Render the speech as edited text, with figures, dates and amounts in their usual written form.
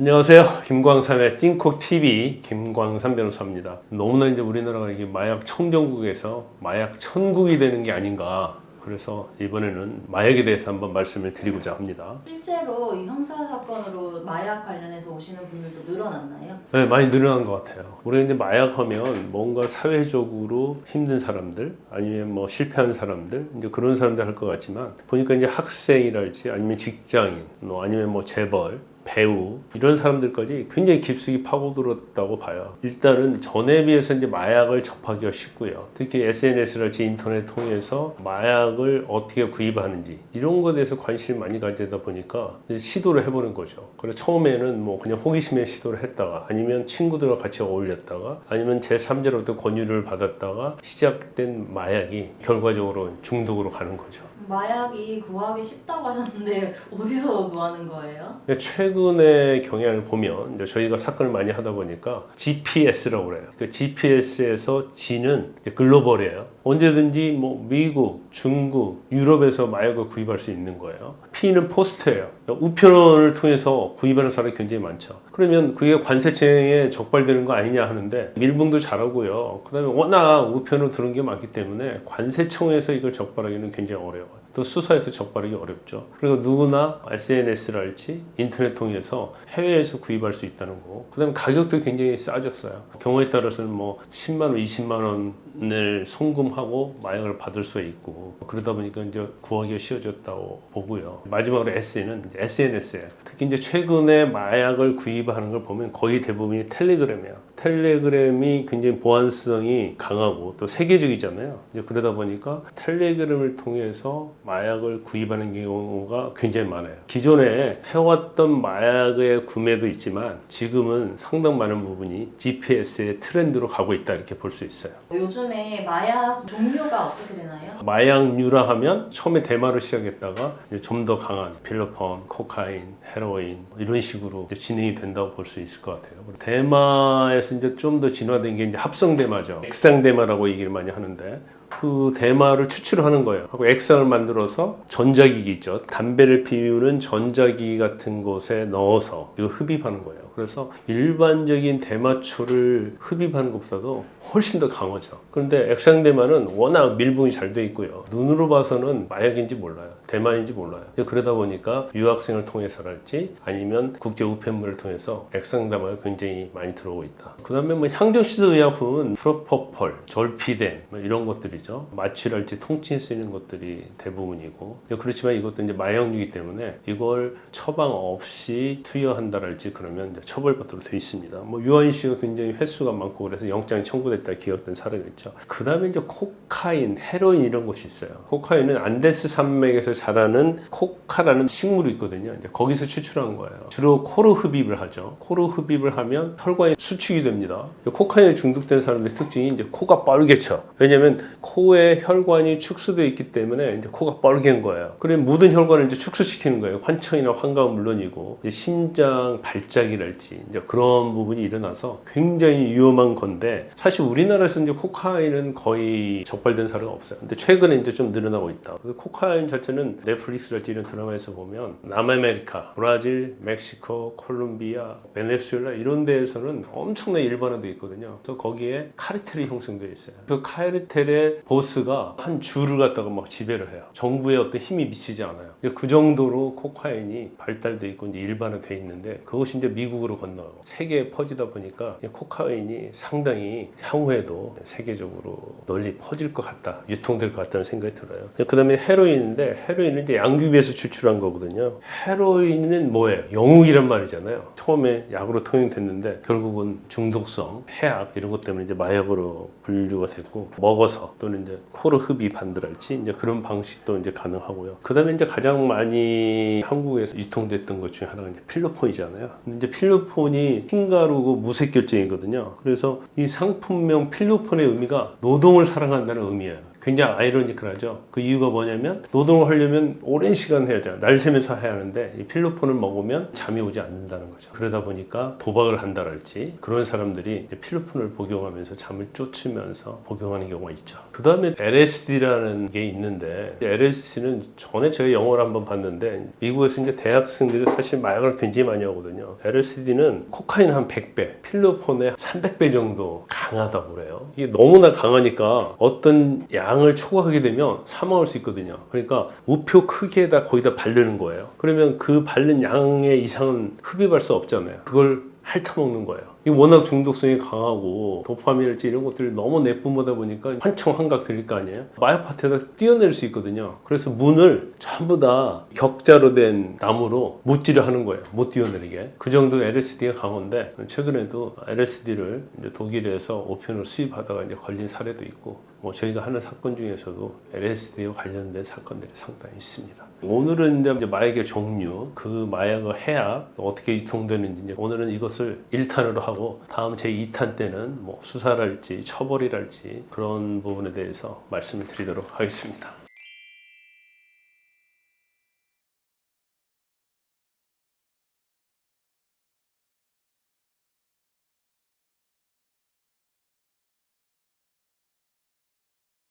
안녕하세요. 김광삼의 띵콕TV 김광삼 변호사입니다. 너무나 이제 우리나라가 이게 마약 청정국에서 마약 천국이 되는 게 아닌가. 그래서 이번에는 마약에 대해서 한번 말씀을 드리고자 합니다. 실제로 이 형사 사건으로 마약 관련해서 오시는 분들도 늘어났나요? 네, 많이 늘어난 것 같아요. 우리가 이제 마약하면 뭔가 사회적으로 힘든 사람들, 아니면 뭐 실패한 사람들, 이제 그런 사람들 할 것 같지만 보니까 이제 학생이랄지 아니면 직장인, 아니면 뭐 재벌, 배우 이런 사람들까지 굉장히 깊숙이 파고들었다고 봐요. 일단은 전에 비해서 이제 마약을 접하기가 쉽고요. 특히 SNS랄지 인터넷 통해서 마약을 어떻게 구입하는지 이런 것에 대해서 관심을 많이 가지다 보니까 시도를 해보는 거죠. 그래서 처음에는 뭐 그냥 호기심에 시도를 했다가 아니면 친구들과 같이 어울렸다가 아니면 제3자로부터 권유를 받았다가 시작된 마약이 결과적으로 중독으로 가는 거죠. 마약이 구하기 쉽다고 하셨는데 어디서 구하는 거예요? 최근의 경향을 보면 이제 저희가 사건을 많이 하다 보니까 GPS라고 그래요. 그 GPS에서 G는 글로벌이에요. 언제든지 뭐 미국, 중국, 유럽에서 마약을 구입할 수 있는 거예요. P는 포스트예요. 우편을 통해서 구입하는 사람이 굉장히 많죠. 그러면 그게 관세청에 적발되는 거 아니냐 하는데 밀봉도 잘하고요. 그다음에 워낙 우편으로 들은 게 많기 때문에 관세청에서 이걸 적발하기는 굉장히 어려워요. 또 수사에서 적발하기 어렵죠. 그리고 누구나 SNS랄지 인터넷 통해서 해외에서 구입할 수 있다는 거. 그다음에 가격도 굉장히 싸졌어요. 경우에 따라서는 뭐 10만 원, 20만 원을 송금하고 마약을 받을 수가 있고 그러다 보니까 이제 구하기가 쉬워졌다고 보고요. 마지막으로 S는 이제 SNS예요. 특히 이제 최근에 마약을 구입하는 걸 보면 거의 대부분이 텔레그램이에요. 텔레그램이 굉장히 보안성이 강하고 또 세계적이잖아요. 이제 그러다 보니까 텔레그램을 통해서 마약을 구입하는 경우가 굉장히 많아요. 기존에 해왔던 마약의 구매도 있지만 지금은 상당 많은 부분이 GPS의 트렌드로 가고 있다 이렇게 볼 수 있어요. 요즘에 마약 종류가 어떻게 되나요? 마약류라 하면 처음에 대마로 시작했다가 좀 더 강한 필로폰, 코카인, 헤로인 이런 식으로 진행이 된다고 볼 수 있을 것 같아요. 대마에서 이제 좀 더 진화된 게 이제 합성 대마죠. 액상 대마라고 얘기를 많이 하는데 그 대마를 추출하는 거예요. 하고 액상을 만들어서 전자기기 있죠. 담배를 피우는 전자기기 같은 곳에 넣어서 이걸 흡입하는 거예요. 그래서 일반적인 대마초를 흡입하는 것보다도 훨씬 더 강하죠. 그런데 액상 대마는 워낙 밀봉이 잘 돼 있고요. 눈으로 봐서는 마약인지 몰라요. 대마인지 몰라요. 그러다 보니까 유학생을 통해서랄지 아니면 국제 우편물을 통해서 액상 대마가 굉장히 많이 들어오고 있다. 그 다음에 뭐 향정시설 의약품은 프로포폴, 졸피뎀 뭐 이런 것들이죠. 마취랄지 통증에 쓰이는 것들이 대부분이고 그렇지만 이것도 이제 마약류이기 때문에 이걸 처방 없이 투여한다랄지 그러면 이제 처벌받도록 되어 있습니다. 뭐 유아인 씨가 굉장히 횟수가 많고 그래서 영장이 청구됐다 기각된 사례가 있죠. 그 다음에 이제 코카인, 헤로인 이런 것이 있어요. 코카인은 안데스 산맥에서 자라는 코카라는 식물이 있거든요. 이제 거기서 추출한 거예요. 주로 코로 흡입을 하죠. 코로 흡입을 하면 혈관이 수축이 됩니다. 코카인에 중독된 사람들의 특징이 이제 코가 뻘개쳐. 왜냐면 코에 혈관이 축소되어 있기 때문에 이제 코가 뻘개인 거예요. 그러면 모든 혈관을 이제 축소시키는 거예요. 환청이나 환각은 물론이고 이제 심장 발작이랄지 이제 그런 부분이 일어나서 굉장히 위험한 건데 사실 우리나라에서 이제 코카인은 거의 적발된 사례가 없어요. 근데 최근에 이제 좀 늘어나고 있다. 코카인 자체는 넷플릭스랄지 이런 드라마에서 보면 남아메리카, 브라질, 멕시코, 콜롬비아, 베네수엘라 이런 데에서는 엄청나게 일반화되어 있거든요. 그래서 거기에 카르텔이 형성되어 있어요. 그 카르텔의 보스가 한 주를 갖다가 막 지배를 해요. 정부에 어떤 힘이 미치지 않아요. 그 정도로 코카인이 발달되어 있고 이제 일반화되어 있는데 그것이 이제 미국으로 건너가고 세계에 퍼지다 보니까 코카인이 상당히 향후에도 세계적으로 널리 퍼질 것 같다, 유통될 것 같다는 생각이 들어요. 그 다음에 헤로인인데 헤로인은 이제 양귀비에서 추출한 거거든요. 헤로인은 뭐예요? 영웅이란 말이잖아요. 처음에 약으로 통용됐는데 결국은 중독성, 해악 이런 것 때문에 이제 마약으로 분류가 됐고 먹어서 또는 이제 코로 흡입한다랄지 이제 그런 방식도 이제 가능하고요. 그 다음에 이제 가장 많이 한국에서 유통됐던 것 중에 하나가 이제 필로폰이잖아요. 근데 이제 필로폰이 흰가루고 무색 결정이거든요. 그래서 이 상품명 필로폰의 의미가 노동을 사랑한다는 의미예요. 굉장히 아이러니컬하죠. 그 이유가 뭐냐면 노동을 하려면 오랜 시간 해야 돼요. 날 새면서 해야 하는데 이 필로폰을 먹으면 잠이 오지 않는다는 거죠. 그러다 보니까 도박을 한다랄지 그런 사람들이 필로폰을 복용하면서 잠을 쫓으면서 복용하는 경우가 있죠. 그 다음에 LSD라는 게 있는데 LSD는 전에 제가 영화를 한번 봤는데 미국에서 이제 대학생들이 사실 마약을 굉장히 많이 하거든요. LSD는 코카인 한 100배, 필로폰의 300배 정도 강하다고 그래요. 이게 너무나 강하니까 어떤 양을 초과하게 되면 사망할 수 있거든요. 그러니까 우표 크기에다 거기다 바르는 거예요. 그러면 그 바른 양의 이상은 흡입할 수 없잖아요. 그걸 핥아먹는 거예요. 이 워낙 중독성이 강하고 도파민일지 이런 것들이 너무 내뿜어다 보니까 환청환각 들릴 거 아니에요. 마약 파트에다 띄어낼 수 있거든요. 그래서 문을 전부 다 격자로 된 나무로 못질을 하는 거예요. 못 띄어내리게. 그 정도 LSD가 강한데 최근에도 LSD를 이제 독일에서 오피온을 수입하다가 이제 걸린 사례도 있고 뭐 저희가 하는 사건 중에서도 LSD와 관련된 사건들이 상당히 있습니다. 오늘은 이제 마약의 종류, 그 마약의 해약 어떻게 유통되는지 이제 오늘은 이것을 1탄으로 하고 다음 제 2탄 때는 뭐 수사랄지 처벌이랄지 그런 부분에 대해서 말씀을 드리도록 하겠습니다.